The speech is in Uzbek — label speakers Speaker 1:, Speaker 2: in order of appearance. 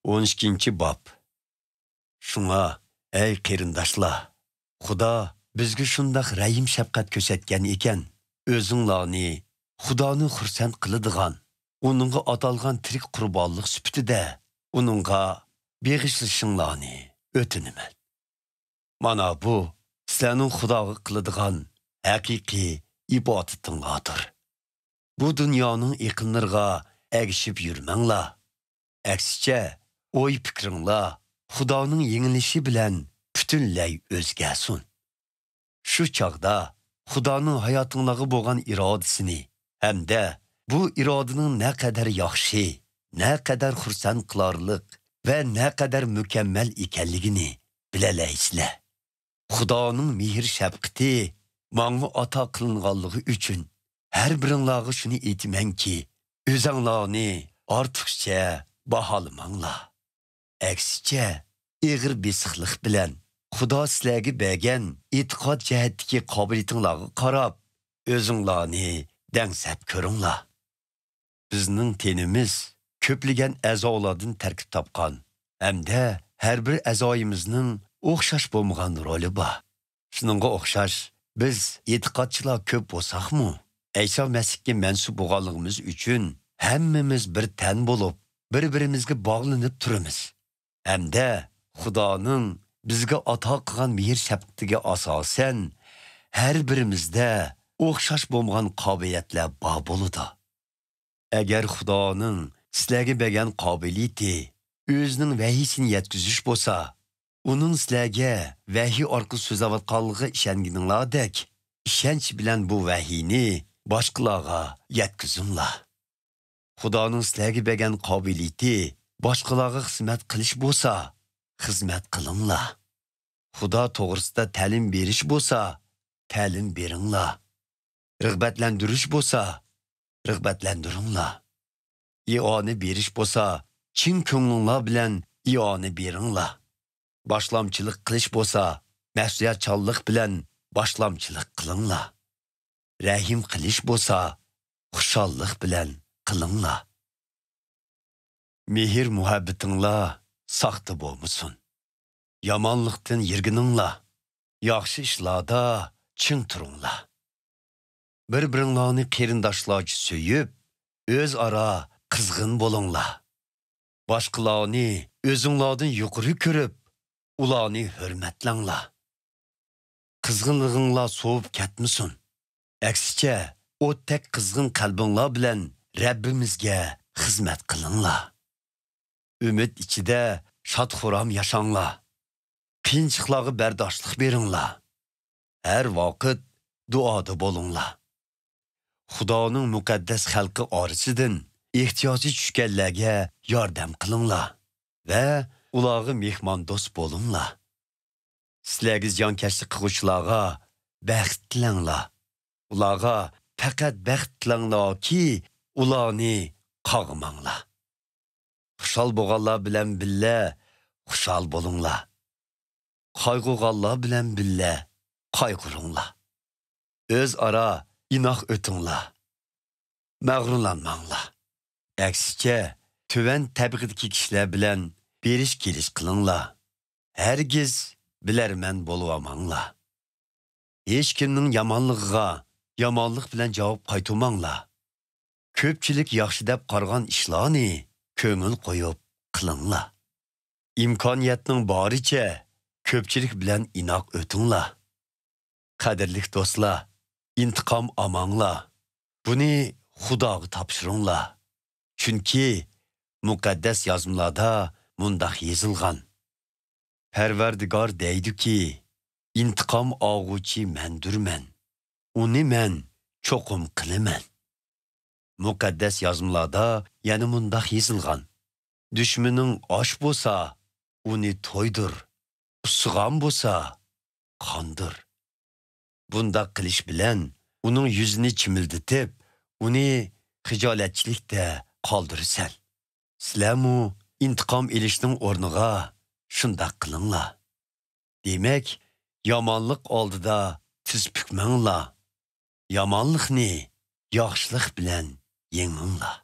Speaker 1: 12 bob. Şuna, ey qerindaşlar, Xudo bizga shundaq rahim shafqat ko'rsatgan ekan. O'zinglarni Xudoni xursand qiladigan, uningga atalgan tirik qurbonlik sifatida uningga beg'ishlashinglarni o'tinaman. Mana bu sizlarning Xudoga qiladigan haqiqiy ibodatinglardir. Bu dunyoning iqinlariga ergishib yurmanglar. Aksicha, o'y fikringlar Xudoning yengilishi bilan butunlay o'zgarsin. Shu chaqda Xudoning hayotingizga bo'lgan irodasini hamda bu irodaning naqadar yaxshi, naqadar xursand qilarlik va naqadar mukammal ekanligini bilalaysizlar. Xudoning mehr shafqati menga ato qilinganligi uchun har biringlarga shuni aytamanki, o'zinglarni ortiqcha baholamanglar. Aksicha, ig'ir besiqlik bilan Xudo sizlarga bergan e'tiqod jihatdagi qobiliyatinglarga qarab, o'zinglarni dangsab ko'ringlar. Bizning tenimiz ko'pligan a'zolardan tarkib topgan, hamda har bir a'zoyimizning o'xshash bo'lmagan roli bor. Shuningga o'xshash, biz e'tiqodchilar ko'p bo'lsaqmi, Ayso Masihga mansub bo'lganligimiz uchun hammamiz bir tan bo'lib, bir-birimizga bog'lanib turamiz. Hamda Xudoning bizga ato qilgan mehr shafqatiga asosan har birimizda o'xshash bo'lmagan qobiliyatlar bor bo'ladi. Agar Xudoning sizlarga bergan qobiliyati o'zining vahiyini yetkazish bo'lsa, uning sizlarga vahiy orqali so'zlayotganligiga ishonganinglardek, ishonch bilan bu vahiyni boshqalarga yetkazinglar. Xudoning sizlarga bergan qobiliyati boshqalarga xizmat qilish bo'lsa, xizmat qilinglar. Xudo to'g'risida ta'lim berish bo'lsa, ta'lim beringlar. Rag'batlantirish bo'lsa, rag'batlantiringlar. Ioni berish bo'lsa, chin ko'ngillar bilan ioni beringlar. Boshlamchilik qilish bo'lsa, mas'uliyatchanlik bilan boshlamchilik qilinglar. Rahim qilish bo'lsa, xushallik bilan qilinglar. Mehr muhabbatinglar saxta bo'lmasin. Yamanlıqdan yirgininglar. Yaxshi ishlarda chin turinglar. Bir-biringlarni qerindoshlarcha so'yib, o'zaro qizg'in bo'linglar. Boshqalarni o'zinglardan yuqori ko'rib, ularni hurmatlanglar. Qizg'inliginglar sovib ketmasin. Aksicha, o'tdek qizg'in qalbinglar bilan Rabbimizga xizmat qilinglar. Umid ichida shod-xuram yashanglar. Qiyinchiliklarga bardoshlik beringlar. Har vaqt duoda bo'linglar. Xudoning muqaddas xalqi orasidan ehtiyoji tushganlarga yordam qilinglar va ularga mehmondo'st bo'linglar. Sizlarga ziyonkashlik qiluvchilarga baxt tilanglar. Ularga faqat baxt tilanglarki, ularni qag'manglar. Xushal bo'lganlar bilan billa xushal bo'linglar. Qayg'urganlar bilan billa qayg'uringlar. O'zaro inoq o'tinglar. Mag'rurlanmanglar. Aksicha, tuvan tabiqidagi kishilar bilan berish kelish qilinglar. Hargiz bilarman bo'lmanglar. Hech kimning yomonligiga yomonlik bilan javob qaytarmanglar. Ko'pchilik yaxshi deb qargan ishlarni ko'ngil qo'yib qilinglar. İmkoniyatning boricha ko'pchilik bilan inoq o'tinglar. Qadrli do'stlar, intiqom olmanglar. Buni Xudoga topshiringlar. Chunki muqaddas yozmalarda mundaq yozilgan. Parvardigor deydi-ki, intiqom olg'uvchi mendirman. Uni men cho'qim qilaman. Muqaddas yozmalarda yana mundaq yozilgan. Düşmenin aş bo'lsa, uni to'ydir. Usg'an bo'lsa, qondir. Bunda qilish bilan uning yuzini chimilditib, uni xijolatchilikda qoldirsan. Sizlarmu intiqom elishning o'rniga shunday qilinglar. Demak, yomonlik oldida tiz bukmanglar. Yomonlikni yaxshilik bilan yenginglar.